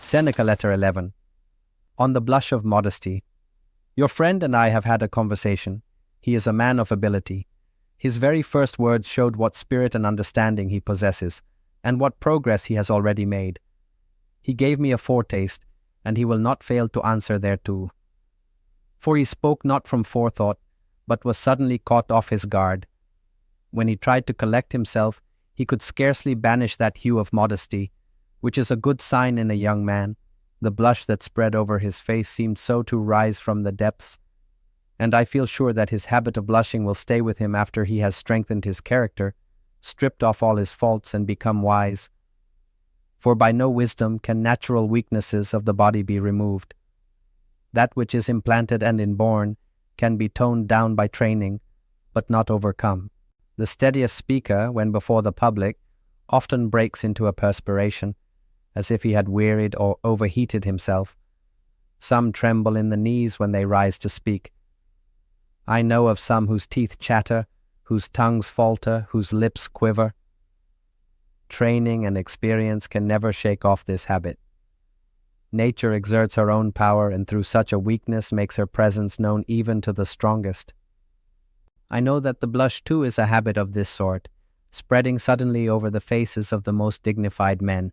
Seneca Letter 11. On the blush of modesty. Your friend and I have had a conversation. He is a man of ability. His very first words showed what spirit and understanding he possesses, and what progress he has already made. He gave me a foretaste, and he will not fail to answer thereto. For he spoke not from forethought, but was suddenly caught off his guard. When he tried to collect himself, he could scarcely banish that hue of modesty, which is a good sign in a young man. The blush that spread over his face seemed so to rise from the depths, and I feel sure that his habit of blushing will stay with him after he has strengthened his character, stripped off all his faults, and become wise. For by no wisdom can natural weaknesses of the body be removed. That which is implanted and inborn can be toned down by training, but not overcome. The steadiest speaker, when before the public, often breaks into a perspiration, as if he had wearied or overheated himself. Some tremble in the knees when they rise to speak. I know of some whose teeth chatter, whose tongues falter, whose lips quiver. Training and experience can never shake off this habit. Nature exerts her own power, and through such a weakness makes her presence known even to the strongest. I know that the blush too is a habit of this sort, spreading suddenly over the faces of the most dignified men.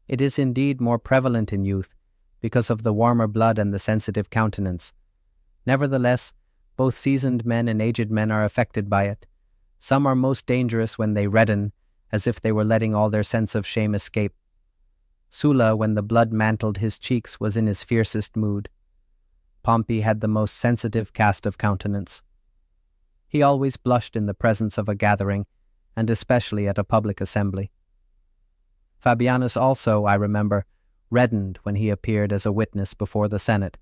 It is indeed more prevalent in youth, because of the warmer blood and the sensitive countenance. Nevertheless, both seasoned men and aged men are affected by it. Some are most dangerous when they redden, as if they were letting all their sense of shame escape. Sulla, when the blood mantled his cheeks, was in his fiercest mood. Pompey had the most sensitive cast of countenance. He always blushed in the presence of a gathering, and especially at a public assembly. Fabianus also, I remember, reddened when he appeared as a witness before the Senate,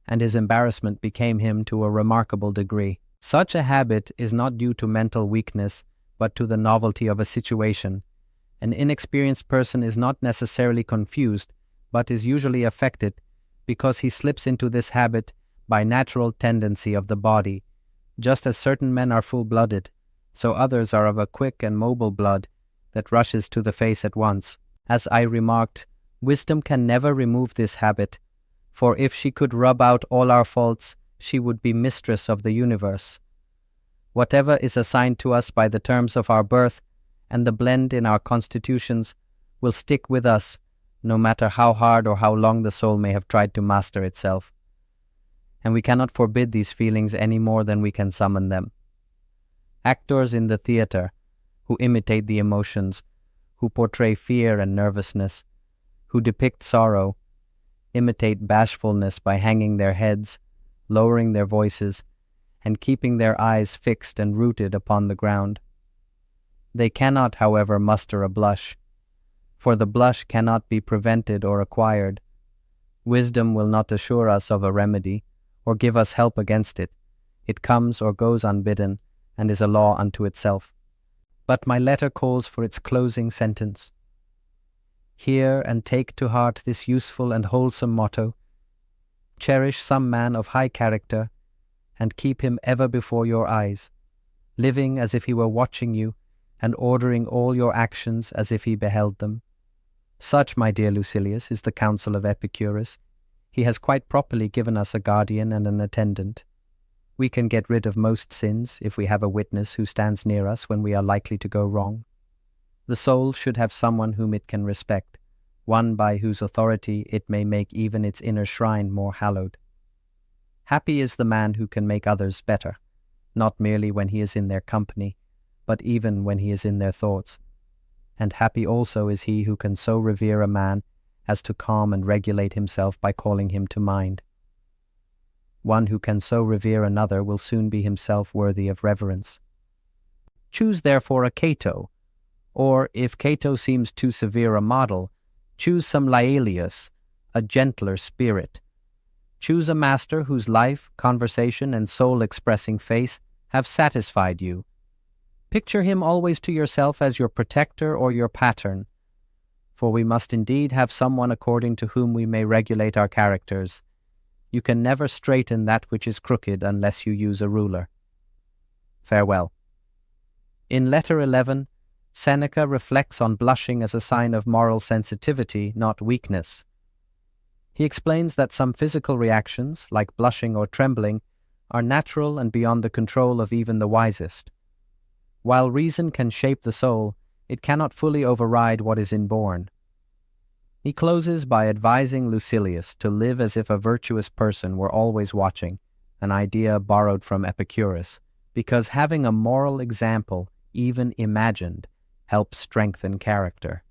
and his embarrassment became him to a remarkable degree. Such a habit is not due to mental weakness, but to the novelty of a situation. An inexperienced person is not necessarily confused, but is usually affected, because he slips into this habit by natural tendency of the body. Just as certain men are full-blooded, so others are of a quick and mobile blood that rushes to the face at once. As I remarked, wisdom can never remove this habit, for if she could rub out all our faults, she would be mistress of the universe. Whatever is assigned to us by the terms of our birth and the blend in our constitutions will stick with us, no matter how hard or how long the soul may have tried to master itself. And we cannot forbid these feelings any more than we can summon them. Actors in the theater, who imitate the emotions, who portray fear and nervousness, who depict sorrow, imitate bashfulness by hanging their heads, lowering their voices, and keeping their eyes fixed and rooted upon the ground. They cannot, however, muster a blush, for the blush cannot be prevented or acquired. Wisdom will not assure us of a remedy, or give us help against it. It comes or goes unbidden, and is a law unto itself. But my letter calls for its closing sentence. Hear and take to heart this useful and wholesome motto. Cherish some man of high character, and keep him ever before your eyes, living as if he were watching you, and ordering all your actions as if he beheld them. Such, my dear Lucilius, is the counsel of Epicurus. He has quite properly given us a guardian and an attendant. We can get rid of most sins if we have a witness who stands near us when we are likely to go wrong. The soul should have someone whom it can respect, one by whose authority it may make even its inner shrine more hallowed. Happy is the man who can make others better, not merely when he is in their company, but even when he is in their thoughts. And happy also is he who can so revere a man as to calm and regulate himself by calling him to mind. One who can so revere another will soon be himself worthy of reverence. Choose therefore a Cato, or, if Cato seems too severe a model, choose some Laelius, a gentler spirit. Choose a master whose life, conversation, and soul-expressing face have satisfied you. Picture him always to yourself as your protector or your pattern, for we must indeed have someone according to whom we may regulate our characters. You can never straighten that which is crooked unless you use a ruler. Farewell. In Letter 11, Seneca reflects on blushing as a sign of moral sensitivity, not weakness. He explains that some physical reactions, like blushing or trembling, are natural and beyond the control of even the wisest. While reason can shape the soul, it cannot fully override what is inborn. He closes by advising Lucilius to live as if a virtuous person were always watching, an idea borrowed from Epicurus, because having a moral example, even imagined, helps strengthen character.